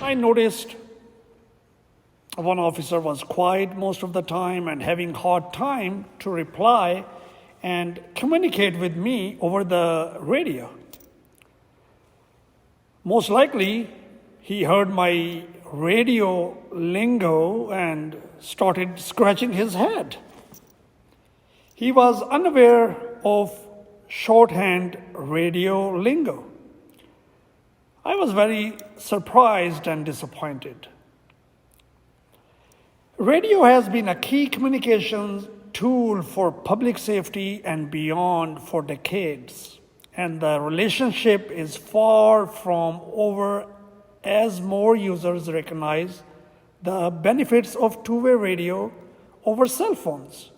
I noticed one officer was quiet most of the time and having hard time to reply and communicate with me over the radio. Most likely, he heard my radio lingo and started scratching his head. He was unaware of shorthand radio lingo. I was very surprised and disappointed. Radio has been a key communications tool for public safety and beyond for decades, and the relationship is far from over as more users recognize the benefits of two-way radio over cell phones.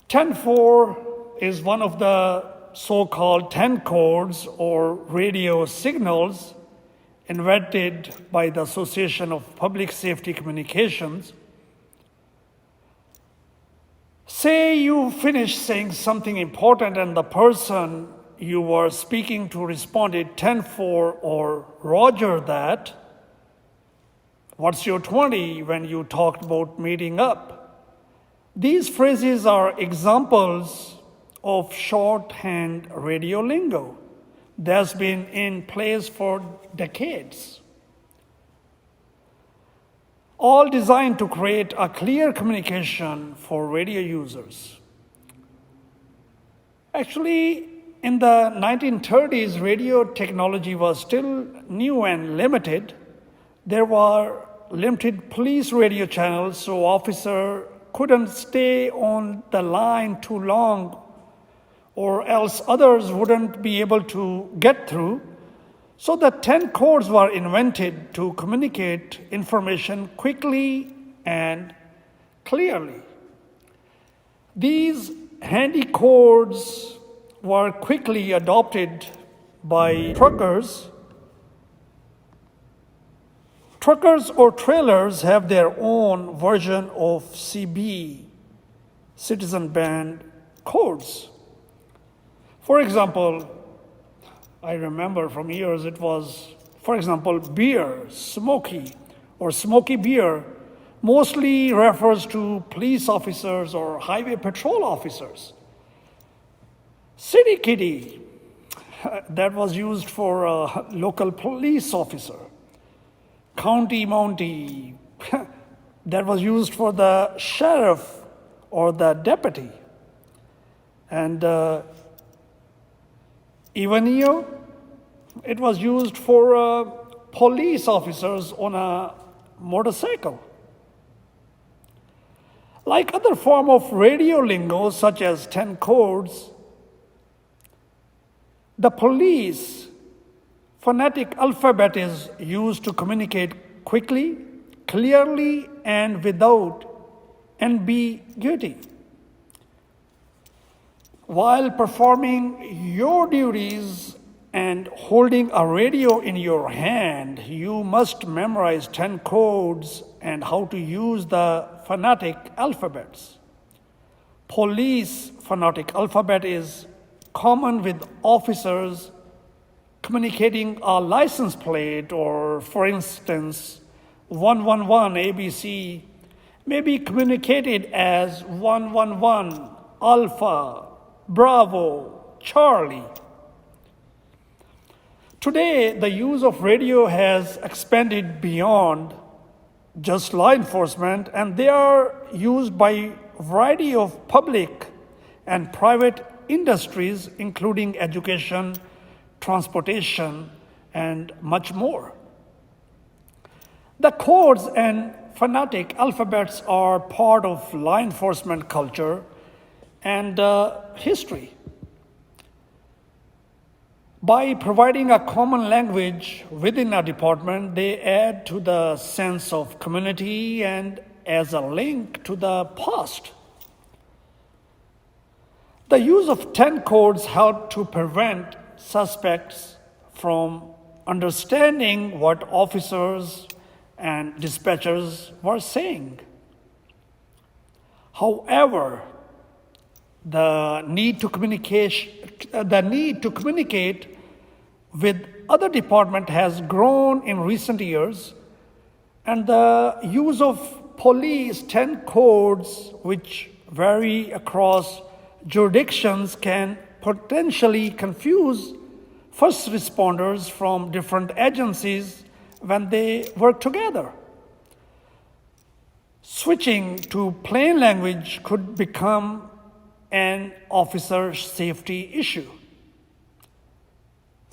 10-4 is one of the so-called 10 codes or radio signals invented by the Association of Public Safety Communications. Say you finish saying something important and the person you were speaking to responded 10-4 or Roger that. What's your 20 when you talked about meeting up? These phrases are examples of shorthand radio lingo that's been in place for decades, all designed to create a clear communication for radio users. Actually, in the 1930s, radio technology was still new and limited. There were limited police radio channels, so officers couldn't stay on the line too long, or else others wouldn't be able to get through. So the 10 codes were invented to communicate information quickly and clearly. These handy codes were quickly adopted by truckers. Truckers or trailers have their own version of CB, citizen band codes. For example, I remember from years it was, for example, beer, smoky, or smoky beer mostly refers to police officers or highway patrol officers. City kitty, that was used for a local police officer. County mountie, that was used for the sheriff or the deputy. And Ivanio, it was used for police officers on a motorcycle. Like other form of radio lingo, such as 10 codes, the police phonetic alphabet is used to communicate quickly, clearly, and without ambiguity. While performing your duties and holding a radio in your hand, you must memorize 10 codes and how to use the phonetic alphabets. Police phonetic alphabet is common with officers communicating a license plate, or for instance, 111 ABC may be communicated as 111 Alpha Bravo Charlie. Today, the use of radio has expanded beyond just law enforcement, and they are used by a variety of public and private industries, including education, transportation, and much more. The codes and phonetic alphabets are part of law enforcement culture and history. By providing a common language within a department, they add to the sense of community and as a link to the past. The use of 10 codes helped to prevent suspects from understanding what officers and dispatchers were saying. However, The need to communicate with other department has grown in recent years, and the use of police 10 codes which vary across jurisdictions can potentially confuse first responders from different agencies when they work together. Switching to plain language could become an officer safety issue.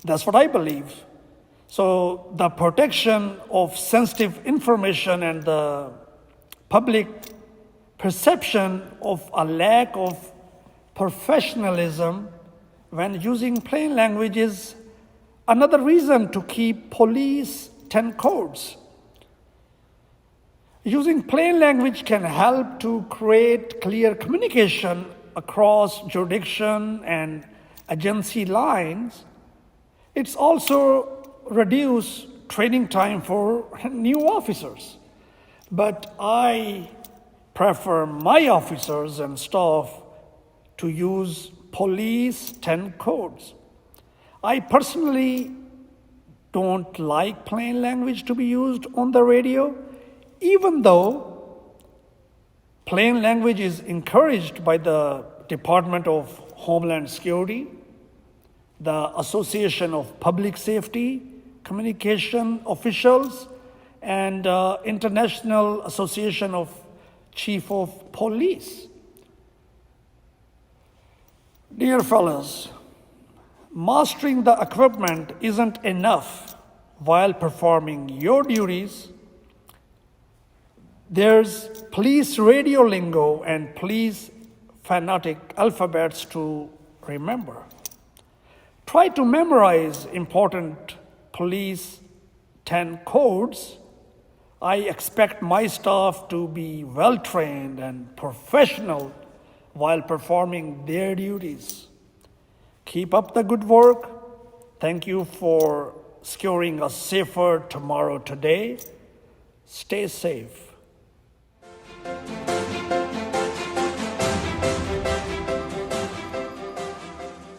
That's what I believe. So the protection of sensitive information and the public perception of a lack of professionalism when using plain language is another reason to keep police 10 codes. Using plain language can help to create clear communication across jurisdiction and agency lines. It's also reduce training time for new officers. But I prefer my officers and staff to use police 10 codes. I personally don't like plain language to be used on the radio, even though plain language is encouraged by the Department of Homeland Security, the Association of Public Safety Communication Officials, and International Association of Chief of Police. Dear fellows, mastering the equipment isn't enough while performing your duties. There's police radio lingo and police phonetic alphabets to remember. Try to memorize important police 10 codes. I expect my staff to be well trained and professional while performing their duties. Keep up the good work. Thank you for securing a safer tomorrow today. Stay safe.